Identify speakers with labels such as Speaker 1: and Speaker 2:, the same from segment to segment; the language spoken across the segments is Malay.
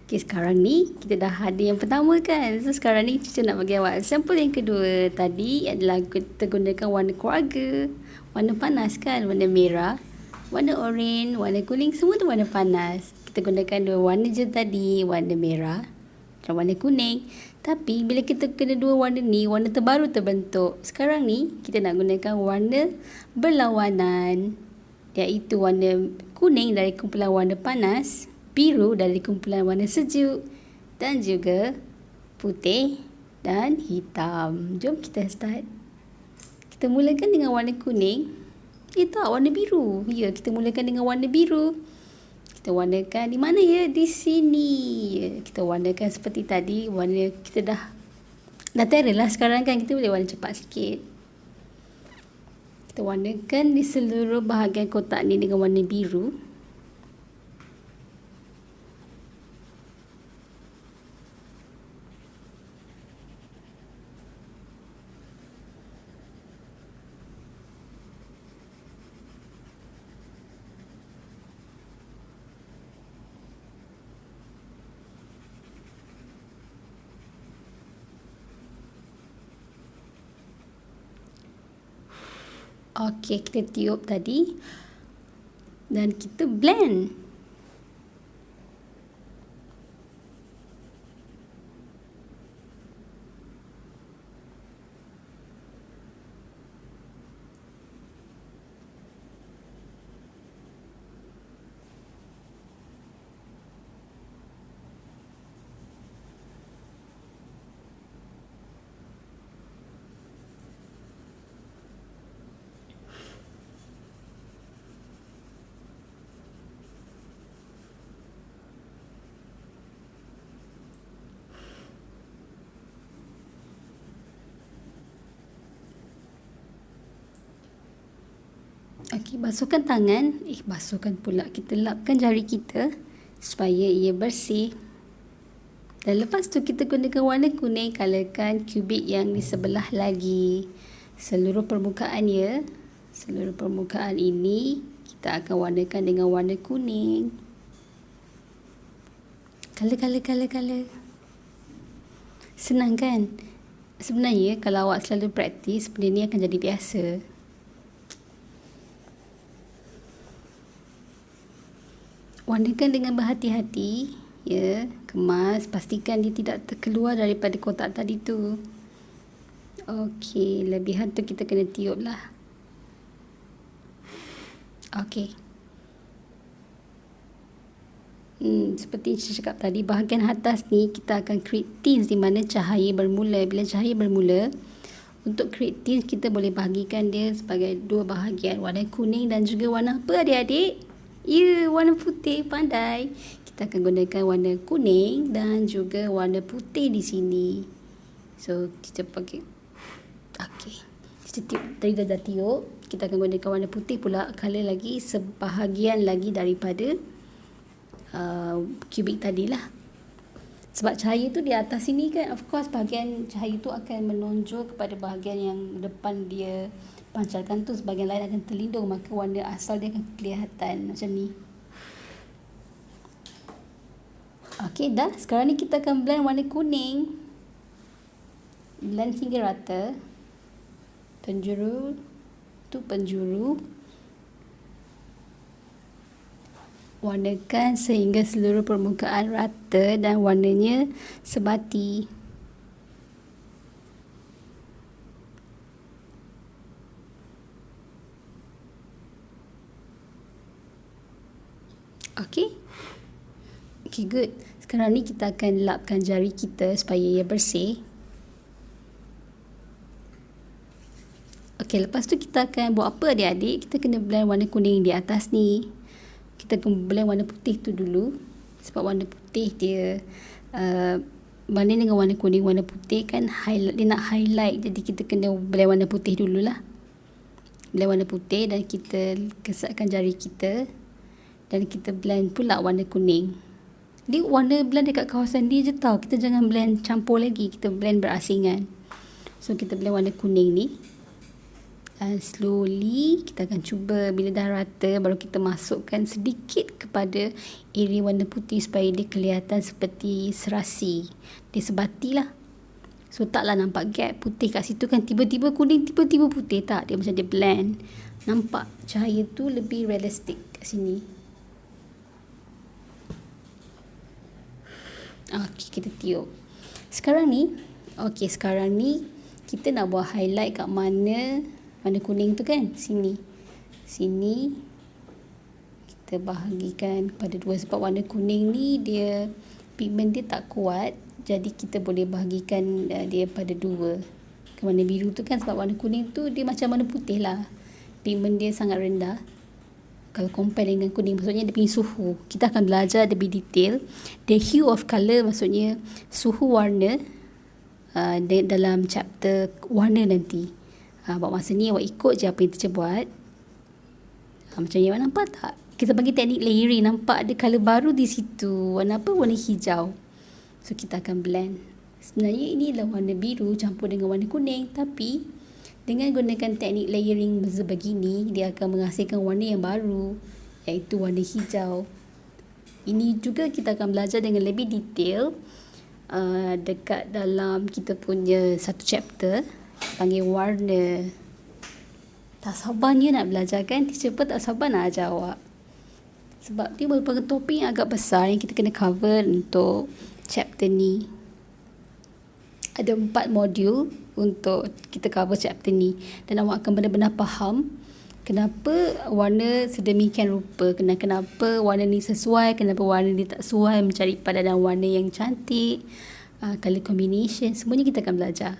Speaker 1: Okay, sekarang ni kita dah ada yang pertama kan. So sekarang ni Cica nak bagi awak sampel yang kedua. Tadi adalah kita gunakan warna keluarga. Warna panas kan, warna merah, warna oranye, warna kuning, semua tu warna panas. Kita gunakan dua warna je tadi, warna merah dan warna kuning. Tapi bila kita kena dua warna ni, warna terbaru terbentuk. Sekarang ni kita nak gunakan warna berlawanan, iaitu warna kuning dari kumpulan warna panas, biru dari kumpulan warna sejuk dan juga putih dan hitam. Jom kita start. Kita mulakan dengan warna kuning. Tak, warna biru. Ya, kita mulakan dengan warna biru. Kita warnakan di mana ya? Di sini. Ya, kita warnakan seperti tadi. Warna kita dah terror lah sekarang kan. Kita boleh warna cepat sikit. Kita warnakan di seluruh bahagian kotak ni dengan warna biru. Okey, kita tiup tadi dan kita blend. Okey, basuhkan tangan. Basuhkan pula. Kita lapkan jari kita supaya ia bersih. Dan lepas tu kita gunakan warna kuning, colorkan kubik yang di sebelah lagi. Seluruh permukaan ya. Seluruh permukaan ini kita akan warnakan dengan warna kuning. Color. Senang kan? Sebenarnya kalau awak selalu praktis, benda ni akan jadi biasa. Warnakan dengan berhati-hati, ya. Kemas, pastikan dia tidak terkeluar daripada kotak tadi tu. Okey, lebihan tu kita kena tiup lah. Okey. Seperti saya cakap tadi, bahagian atas ni kita akan create tints di mana cahaya bermula. Bila cahaya bermula, untuk create tints kita boleh bahagikan dia sebagai dua bahagian, warna kuning dan juga warna apa adik-adik? Ya, warna putih. Pandai. Kita akan gunakan warna kuning dan juga warna putih di sini. So, kita pakai. Okey. Kita tiup. Tadi dah tiup. Kita akan gunakan warna putih pula. Color lagi sebahagian lagi daripada kubik tadilah. Sebab cahaya tu di atas sini kan. Of course, bahagian cahaya tu akan menonjol kepada bahagian yang depan dia pancarkan tu, sebahagian lain akan terlindung, maka warna asal dia akan kelihatan macam ni. Okey, dah. Sekarang ni kita akan blend warna kuning. Blend hingga rata. Penjuru tu penjuru. Warnakan sehingga seluruh permukaan rata dan warnanya sebati. Okey. Okey, good. Sekarang ni kita akan lapkan jari kita supaya ia bersih. Okey, lepas tu kita akan buat apa adik-adik? Kita kena blend warna kuning di atas ni. Kita akan blend warna putih tu dulu. Sebab warna putih dia banding dengan warna kuning, warna putih kan highlight, dia nak highlight. Jadi kita kena blend warna putih dululah. Blend warna putih dan kita kesatkan jari kita. Dan kita blend pula warna kuning. Dia warna blend dekat kawasan dia je tau. Kita jangan blend campur lagi. Kita blend berasingan. So kita blend warna kuning ni. Slowly kita akan cuba, bila dah rata baru kita masukkan sedikit kepada area warna putih supaya dia kelihatan seperti serasi. Dia sebati lah. So taklah nampak gap putih kat situ kan, tiba-tiba kuning, tiba-tiba putih. Tak, dia macam dia blend. Nampak cahaya tu lebih realistik kat sini. Okay, kita tiup. Sekarang ni kita nak buat highlight kat mana warna kuning tu kan, sini kita bahagikan kepada dua, sebab warna kuning ni dia pigment dia tak kuat, jadi kita boleh bahagikan dia pada dua. Warna biru tu kan, sebab warna kuning tu dia macam warna putih lah, pigment dia sangat rendah kalau compare dengan kuning. Maksudnya dia punya suhu, kita akan belajar lebih detail. The hue of colour maksudnya suhu warna dalam chapter warna nanti. Buat masa ni awak ikut je apa yang teacher buat. Macam ni awak nampak tak? Kita bagi teknik layering, nampak ada colour baru di situ. Warna apa? Warna hijau. So kita akan blend. Sebenarnya ini adalah warna biru campur dengan warna kuning, tapi dengan gunakan teknik layering sebegini, dia akan menghasilkan warna yang baru, iaitu warna hijau. Ini juga kita akan belajar dengan lebih detail dekat dalam kita punya satu chapter panggil warna. Tak sabarnya nak belajar kan? Teacher pun tak sabar nak ajar awak. Sebab dia merupakan topik yang agak besar yang kita kena cover untuk chapter ni. Ada 4 modul untuk kita cover chapter ni. Dan awak akan benar-benar faham kenapa warna sedemikian rupa. Kenapa warna ni sesuai, kenapa warna ni tak sesuai, mencari padanan warna yang cantik, colour combination, semuanya kita akan belajar.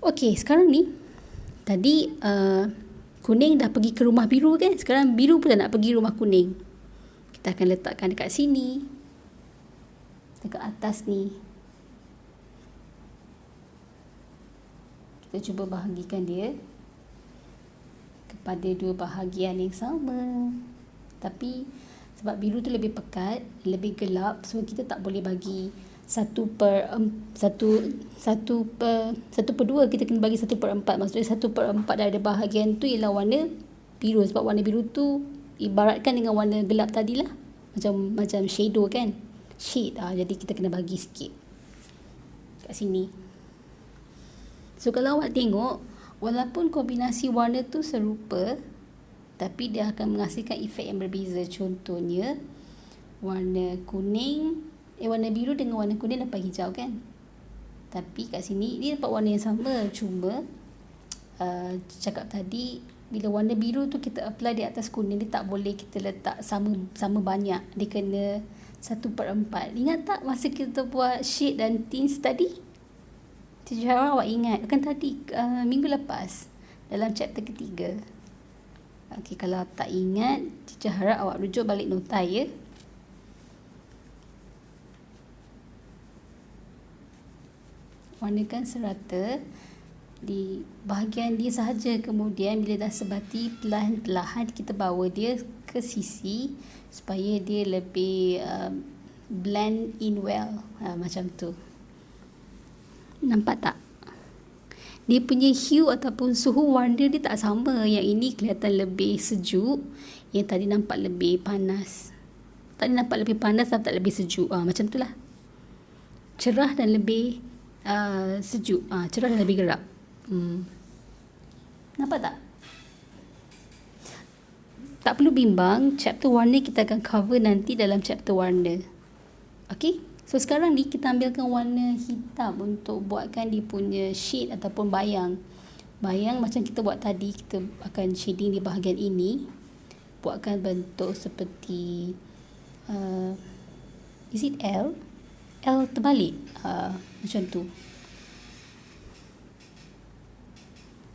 Speaker 1: Okey, sekarang ni tadi kuning dah pergi ke rumah biru kan? Sekarang biru pun dah nak pergi rumah kuning. Kita akan letakkan dekat sini, dekat atas ni. Kita cuba bahagikan dia kepada dua bahagian yang sama. Tapi sebab biru tu lebih pekat, lebih gelap, so kita tak boleh bagi 1/2, kita kena bagi 1/4. Maksudnya 1/4 dari bahagian tu ialah warna biru, sebab warna biru tu ibaratkan dengan warna gelap tadilah, macam shadow kan, shade. Jadi kita kena bagi sikit kat sini. So kalau awak tengok, walaupun kombinasi warna tu serupa, tapi dia akan menghasilkan efek yang berbeza. Contohnya warna biru dengan warna kuning nampak hijau kan, tapi kat sini dia nampak warna yang sama. Cuma cakap tadi, bila warna biru tu kita apply di atas kuning, dia tak boleh kita letak sama banyak, dia kena 1/4. Ingat tak masa kita buat shade dan tints tadi? Teacher harap awak ingat kan tadi, minggu lepas dalam chapter ketiga. Okey, kalau tak ingat, teacher harap awak rujuk balik nota ya. Warnakan serata di bahagian dia sahaja. Kemudian bila dah sebati, perlahan-perlahan kita bawa dia ke sisi supaya dia lebih blend in well. Macam tu. Nampak tak? Dia punya hue ataupun suhu warna dia tak sama. Yang ini kelihatan lebih sejuk, yang tadi nampak lebih panas. Tadi nampak lebih panas tapi tak lebih sejuk. Macam tu lah. Cerah dan lebih sejuk. Cerah dan lebih gelap. Nampak tak? Tak perlu bimbang, chapter warna kita akan cover nanti dalam chapter warna. Okey? So sekarang ni kita ambilkan warna hitam untuk buatkan dia punya shade ataupun bayang. Bayang macam kita buat tadi, kita akan shading di bahagian ini. Buatkan bentuk seperti is it L? L terbalik. Macam tu.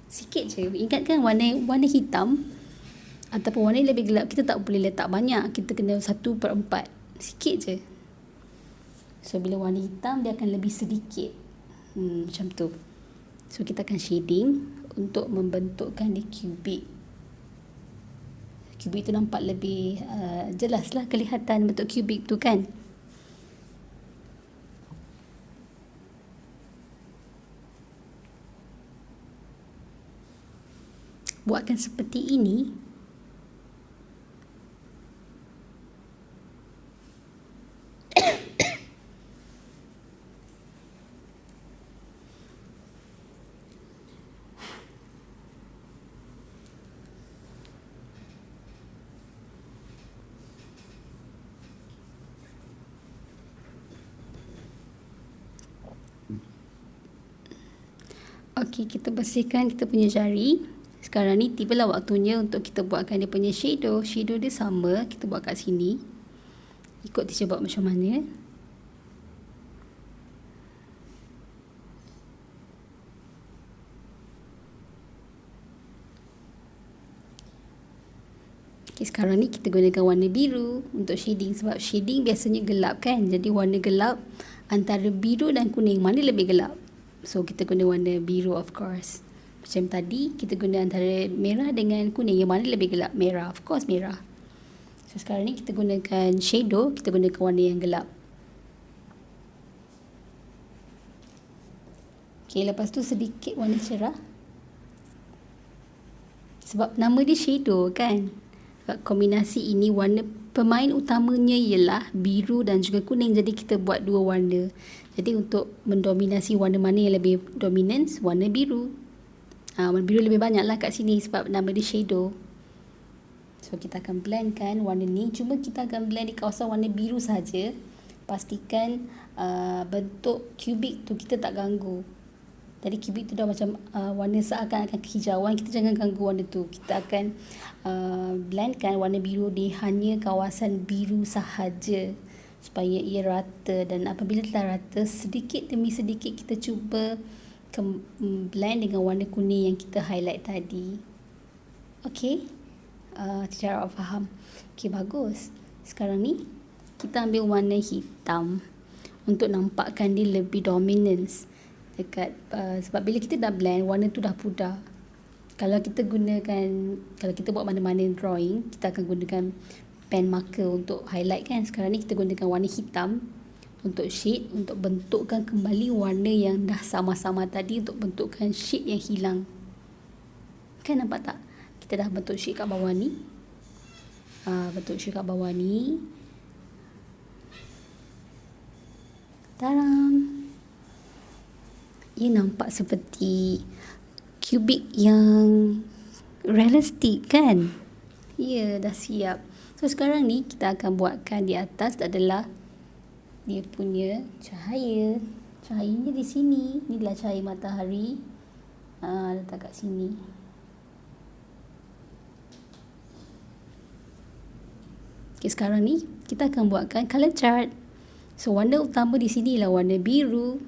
Speaker 1: Sikit je. Ingatkan warna hitam ataupun warna yang lebih gelap, kita tak boleh letak banyak. Kita kena 1/4. Sikit je. So bila warna hitam, dia akan lebih sedikit. Macam tu. So kita akan shading untuk membentukkan dia kubik. Kubik tu nampak lebih jelaslah kelihatan bentuk kubik tu kan. buatkan seperti ini. Okey, kita bersihkan kita punya jari. Sekarang ni tibalah waktunya untuk kita buatkan dia punya shadow. Shadow dia sama, kita buat kat sini. Ikut teacher buat macam mana. Okay, sekarang ni kita gunakan warna biru untuk shading. Sebab shading biasanya gelap kan. Jadi warna gelap antara biru dan kuning, mana lebih gelap? So kita guna warna biru of course. Macam tadi kita guna antara merah dengan kuning, yang mana lebih gelap? Merah, of course merah. So sekarang ni kita gunakan shadow, kita gunakan warna yang gelap. Okay, lepas tu sedikit warna cerah. Sebab nama dia shadow kan. Sebab kombinasi ini warna pemain utamanya ialah biru dan juga kuning. Jadi kita buat dua warna. Jadi untuk mendominasi warna mana yang lebih dominan, warna biru. Warna biru lebih banyak lah kat sini sebab nama dia shadow. So kita akan blendkan warna ni. Cuma kita akan blend di kawasan warna biru saja. Pastikan bentuk kubik tu kita tak ganggu. Tadi kubik tu dah macam warna seakan-akan kehijauan. Kita jangan ganggu warna tu. Kita akan blendkan warna biru di hanya kawasan biru sahaja, supaya ia rata. Dan apabila telah rata, sedikit demi sedikit kita cuba blend dengan warna kuning yang kita highlight tadi. Okey, cara awak faham. Okey, bagus. Sekarang ni kita ambil warna hitam untuk nampakkan dia lebih dominance dekat sebab bila kita dah blend, warna tu dah pudar. Kalau kita buat mana-mana drawing, kita akan gunakan pen marker untuk highlight kan. Sekarang ni kita gunakan warna hitam untuk shade, untuk bentukkan kembali warna yang dah sama-sama tadi, untuk bentukkan shade yang hilang. Kan nampak tak? Kita dah bentuk shade kat bawah ni. Bentuk shade kat bawah ni. Taram! Ia nampak seperti kubik yang realistik kan? Ya, dah siap. So sekarang ni kita akan buatkan di atas adalah dia punya cahaya. Cahayanya di sini. Inilah cahaya matahari. Letak kat sini. Okay, sekarang ni kita akan buatkan color chart. So warna utama di sini ialah warna biru.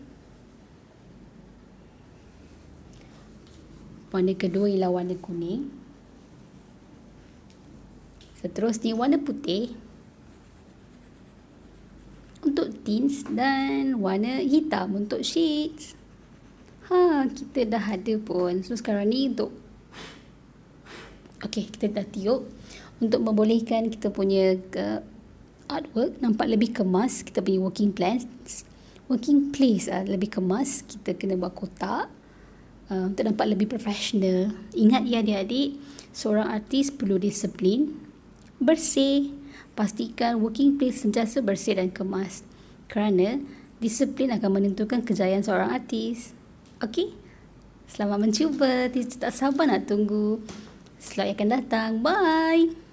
Speaker 1: Warna kedua ialah warna kuning. Seterusnya warna putih untuk tints dan warna hitam untuk shades. Kita dah ada pun. So sekarang ni untuk kita dah tiup untuk membolehkan kita punya artwork nampak lebih kemas. Kita punya working place lebih kemas. Kita kena buat kotak untuk nampak lebih profesional. Ingat ya adik-adik, seorang artis perlu disiplin, bersih. Pastikan working place sentiasa bersih dan kemas. Kerana disiplin akan menentukan kejayaan seorang artis. Okey? Selamat mencuba. Tak sabar nak tunggu slot yang akan datang. Bye!